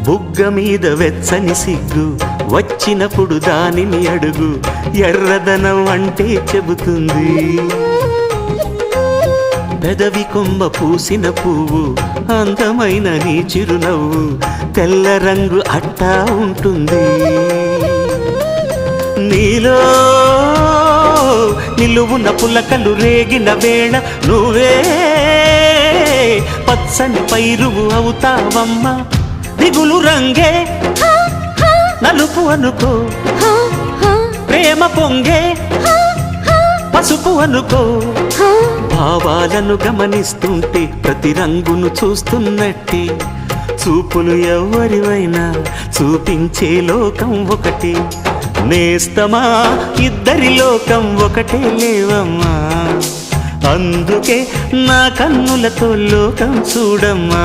బుగ్గ మీద వెచ్చని సిగ్గు వచ్చినప్పుడు దానిని అడుగు, ఎర్రదనం అంటే చెబుతుంది. పెదవి కొమ్మ పూసిన పువ్వు అందమైన నీ చిరునవ్వు, తెల్ల రంగు అట్టా ఉంటుంది. నీలో నిలువున పులకలు రేగిన వేళ నువ్వే పచ్చని పైరువు అవుతావమ్మా. దిగులు రంగే నలుపు అనుకో, ప్రేమ పొంగే పసుపు అనుకో. భావాలను గమనిస్తుంటే ప్రతి రంగును చూస్తున్నట్టే, చూపులు ఎవరివైనా చూపించే లోకం ఒకటి. నేస్తమా ఇద్దరి లోకం ఒకటే లేవమ్మా, అందుకే నా కన్నులతో లోకం చూడమ్మా.